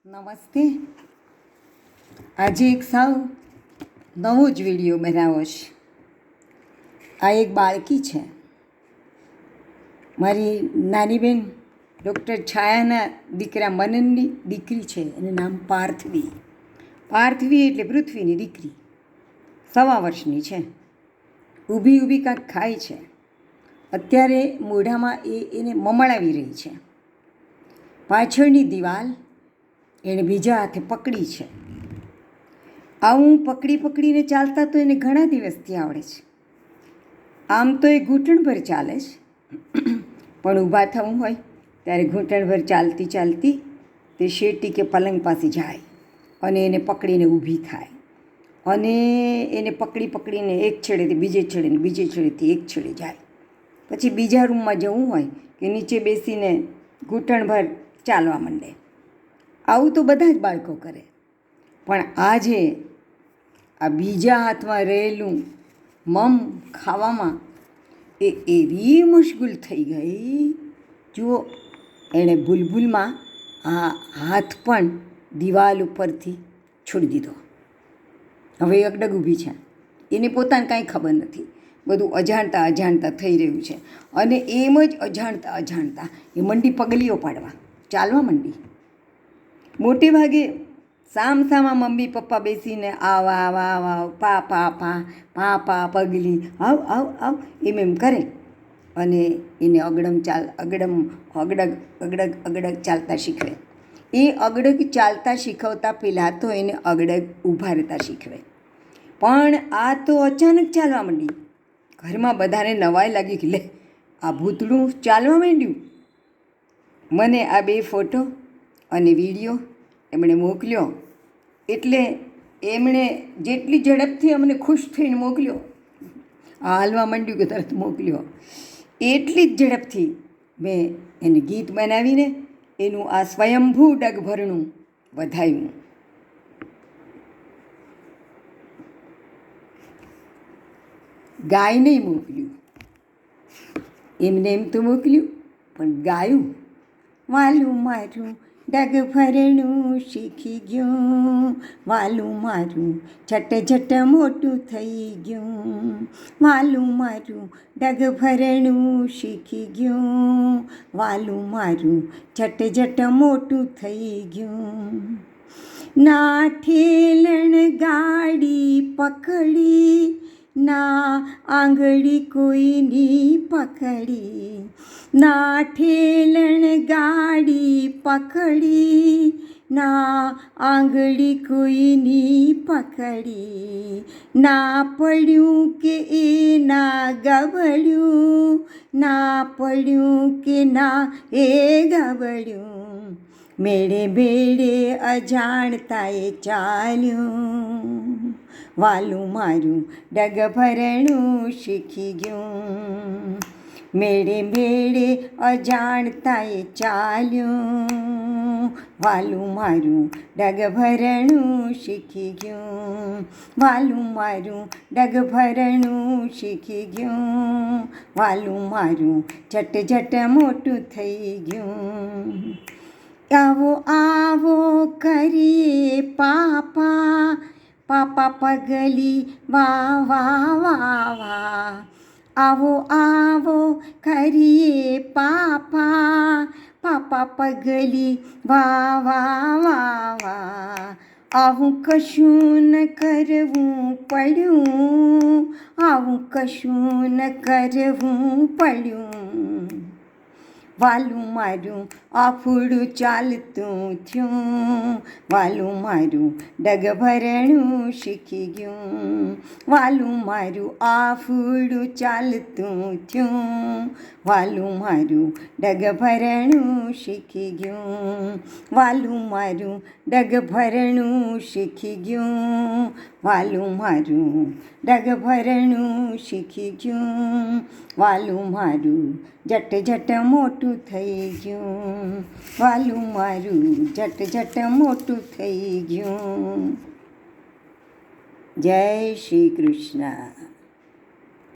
નમસ્તે. આજે એક સાવ નવો જ વિડીયો બનાવ્યો છે. આ એક બાળકી છે, મારી નાની બેન ડૉક્ટર છાયાના દીકરા મનનની દીકરી છે. એનું નામ પાર્થવી. પાર્થવી એટલે પૃથ્વીની દીકરી. 1.25 વર્ષની છે. ઊભી ઊભી કાંઈક ખાય છે. અત્યારે મોઢામાં એને મમણાવી રહી છે. પાછળની દિવાલ એણે બીજા હાથે પકડી છે. આવું પકડીને ચાલતા તો એને ઘણા દિવસથી આવડે છે. આમ તો એ ઘૂંટણભર ચાલે છે, પણ ઊભા થવું હોય ત્યારે ઘૂંટણભર ચાલતી તે શેટી કે પલંગ પાસે જાય અને એને પકડીને ઊભી થાય અને એને પકડીને એક છેડેથી બીજે છેડેથી એક છેડે જાય. પછી બીજા રૂમમાં જવું હોય કે નીચે બેસીને ઘૂંટણભર ચાલવા માંડે. આવું તો બધા જ બાળકો કરે, પણ આજે આ બીજા હાથમાં રહેલું મમ ખાવામાં એ એવી મશગુલ થઈ ગઈ. જુઓ, એણે ભૂલમાં આ હાથ પણ દિવાલ ઉપરથી છોડી દીધો. હવે અકડગ ઊભી છે. એને પોતાને કાંઈ ખબર નથી. બધું અજાણતા થઈ રહ્યું છે. અને એમ જ અજાણતા એ મંડી પગલીઓ પાડવા, ચાલવા માંડી. મોટે ભાગે સામસામા મમ્મી પપ્પા બેસીને આવ પા પગલી આવ એમ કરે અને એને અગડગ ચાલતા શીખવે. એ અગડગ ચાલતા શીખવતા પહેલાં તો એને અગડગ ઊભા રહેતા શીખવે. પણ આ તો અચાનક ચાલવા માંડી. ઘરમાં બધાને નવાઈ લાગી કે લે, આ ભૂતળું ચાલવા માંડ્યું. મને આ 2 ફોટો અને વિડીયો એમણે મોકલ્યો, એટલે એમણે જેટલી ઝડપથી અમને ખુશ થઈને મોકલ્યો, આ હાલવા માંડ્યું કે તરત મોકલ્યો, એટલી જ ઝડપથી મેં એને ગીત બનાવીને એનું આ સ્વયંભૂ ડગભરણું વધાવ્યું. ગાયને મોકલ્યું. એમ તો મોકલ્યું, પણ ગાયું. વાલું મારું ડગભરણું શીખી ગયું, વાલું મારું ઝટ મોટું થઈ ગયું, વાલું મારું ડગભરણું શીખી ગયું, વાલું મારું ઝટ મોટું થઈ ગયું. ના ઠેલણ ગાડી પકડી, ના આંગળી કોઈની પકડી, ના ઠેલણ ગાડી પકડી, ના આંગળી કોઈની પકડી, ના પડ્યું કે એ ના ગબડ્યું, ના પડ્યું કે ના એ ગબડ્યું, મેળે અજાણતાએ ચાલ્યું, વાલું મારું ડગભરણું શીખી ગયું, મેળે અજાણતાએ ચાલ્યું, વાલું મારું ડગભરણું શીખી ગયું, વાલું મારું ડગભરણું શીખી ગયું, વાલું મારું ઝટ મોટું થઈ ગયું. આવો કરીએ પાપા પગલી વાહ. આવો કરીએ પાપા પગલી વાહ. આવું કશું ન કરવું પડ્યું, આવું કશું ન કરવું પડ્યું, વાલું મારું આફુડું ચાલતું થયું, વાલું મારું ડગભરણું શીખી ગયું, વાલું મારું આફુડું ચાલતું થયું, વાલું મારું ડગભરણું શીખી ગયું, વાલું મારું ડગભરણું શીખી ગયું, વાલું મારું ડગભરણું શીખી ગયું, વાલું મારું ઝટ મોટું થઈ ગયું, વાલું મારું ઝટ મોટું થઈ ગયું. જય શ્રી કૃષ્ણ.